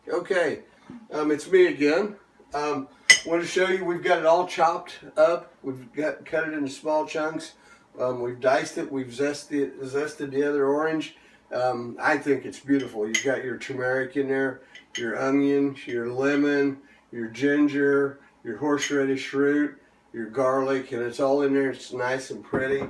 Okay, it's me again. Want to show you we've got it all chopped up. We've cut it into small chunks. We've diced it. We've zested the other orange. I think it's beautiful. You've got your turmeric in there, your onion, your lemon, your ginger, your horseradish root, your garlic, and it's all in there. It's nice and pretty.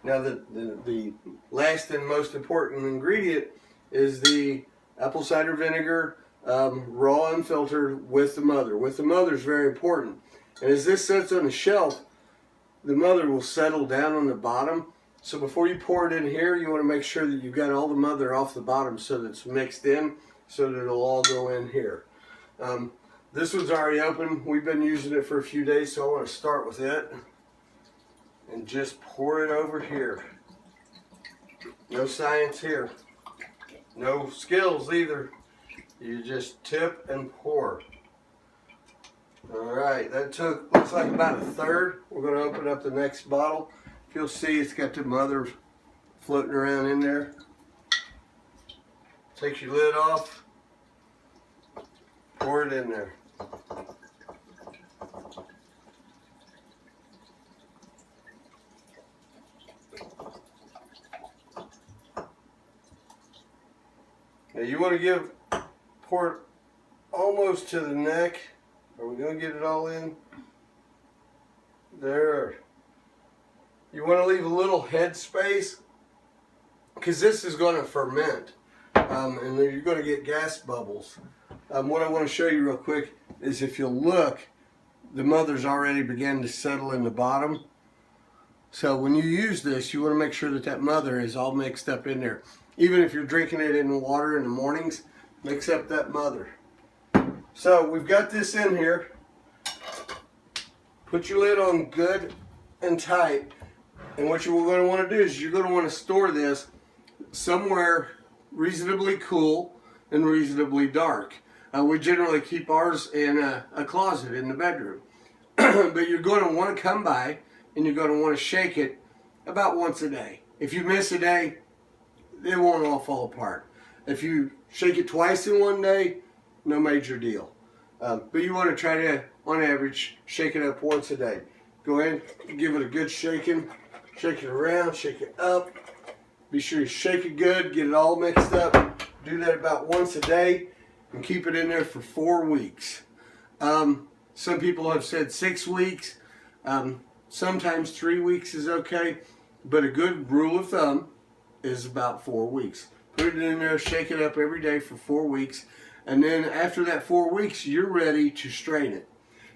Now the last and most important ingredient is the apple cider vinegar, raw unfiltered with the mother. With the mother is very important. And as this sits on the shelf, the mother will settle down on the bottom. So before you pour it in here, you want to make sure that you've got all the mother off the bottom so that it's mixed in, so that it'll all go in here. This one's already open. We've been using it for a few days, so I want to start with it and just pour it over here. No science here. No skills either. You just tip and pour. Alright, that looks like about a third. We're going to open up the next bottle. If you'll see, it's got the mother floating around in there. Take your lid off. Pour it in there. Now you want to pour it almost to the neck. Are we going to get it all in? There. You want to leave a little head space because this is going to ferment, and then you're going to get gas bubbles. What I want to show you real quick is if you'll look, the mother's already began to settle in the bottom. So when you use this, you want to make sure that that mother is all mixed up in there. Even if you're drinking it in water in the mornings, mix up that mother. So we've got this in here. Put your lid on good and tight. And what you're going to want to do is you're going to want to store this somewhere reasonably cool and reasonably dark. We generally keep ours in a closet in the bedroom. But you're going to want to come by and you're going to want to shake it about once a day. If you miss a day, it won't all fall apart. If you shake it twice in one day, no major deal. But you want to try to, on average, shake it up once a day. Go in, give it a good shaking. Shake it around, shake it up. Be sure you shake it good, get it all mixed up. Do that about once a day and keep it in there for 4 weeks. Some people have said 6 weeks. Sometimes 3 weeks is okay. But a good rule of thumb is about 4 weeks. Put it in there, shake it up every day for 4 weeks. And then after that 4 weeks, you're ready to strain it.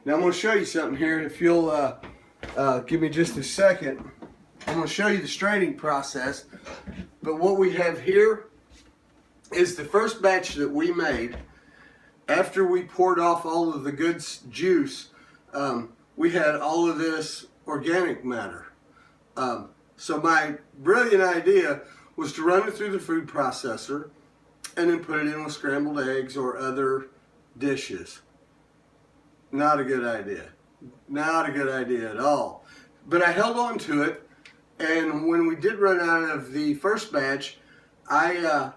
Now I'm going to show you something here. If you'll give me just a second. I'm going to show you the straining process, but what we have here is the first batch that we made. After we poured off all of the good juice, we had all of this organic matter. So my brilliant idea was to run it through the food processor and then put it in with scrambled eggs or other dishes. Not a good idea. Not a good idea at all. But I held on to it. And when we did run out of the first batch, I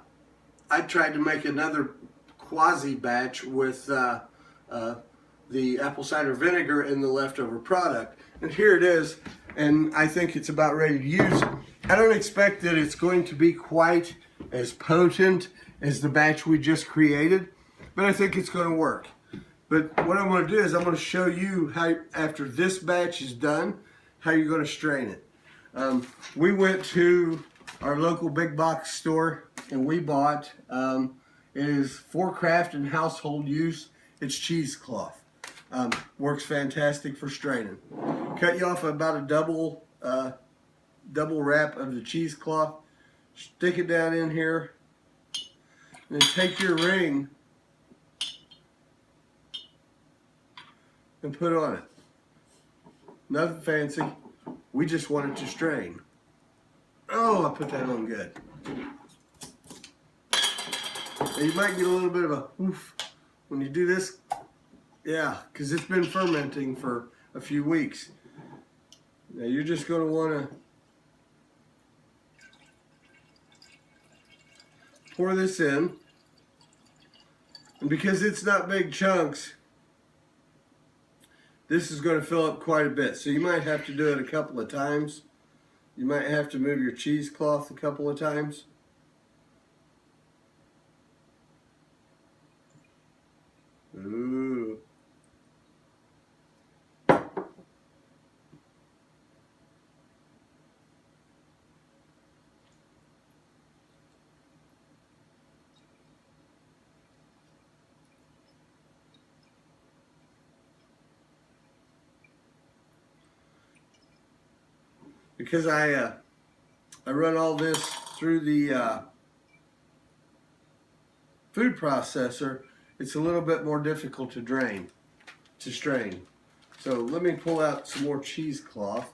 tried to make another quasi batch with the apple cider vinegar and the leftover product. And here it is, and I think it's about ready to use. I don't expect that it's going to be quite as potent as the batch we just created, but I think it's going to work. But what I'm going to do is I'm going to show you how, after this batch is done, how you're going to strain it. We went to our local big box store and we bought, it is for craft and household use, it's cheesecloth. Works fantastic for straining. Cut you off about a double wrap of the cheesecloth, stick it down in here, and then take your ring and put on it. Nothing fancy. We just want it to strain. Oh, I put that on good. Now you might get a little bit of a oof when you do this. Yeah, because it's been fermenting for a few weeks. Now you're just going to want to pour this in. And because it's not big chunks, this is going to fill up quite a bit. So you might have to do it a couple of times. You might have to move your cheesecloth a couple of times. Ooh. Because I run all this through the food processor, it's a little bit more difficult to strain. So let me pull out some more cheesecloth.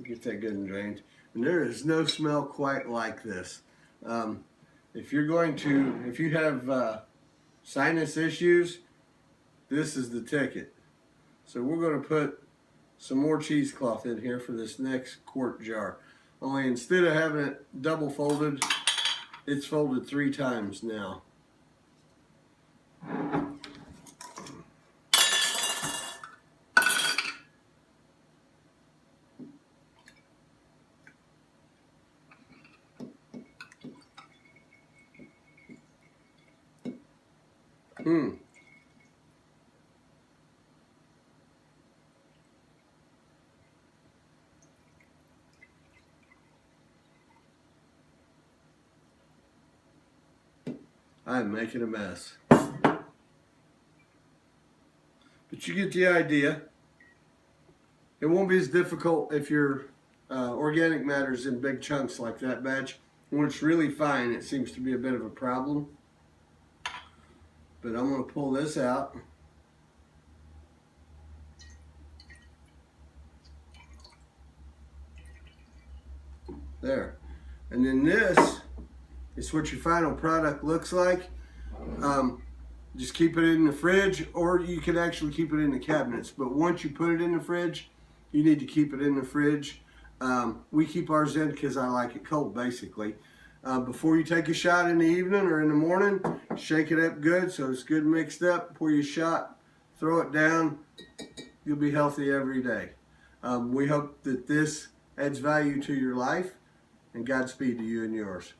Get that good and drained. And there is no smell quite like this. If you have sinus issues, this is the ticket. So we're going to put some more cheesecloth in here for this next quart jar. Only instead of having it double folded, it's folded 3 times now. I'm making a mess. But you get the idea. It won't be as difficult if your organic matter's in big chunks like that batch. When it's really fine, it seems to be a bit of a problem. But I'm going to pull this out. There. And then this is what your final product looks like. Just keep it in the fridge, or you can actually keep it in the cabinets. But once you put it in the fridge, you need to keep it in the fridge. We keep ours in because I like it cold, basically. Before you take a shot in the evening or in the morning, shake it up good so it's good mixed up. Pour your shot, throw it down. You'll be healthy every day. We hope that this adds value to your life, and Godspeed to you and yours.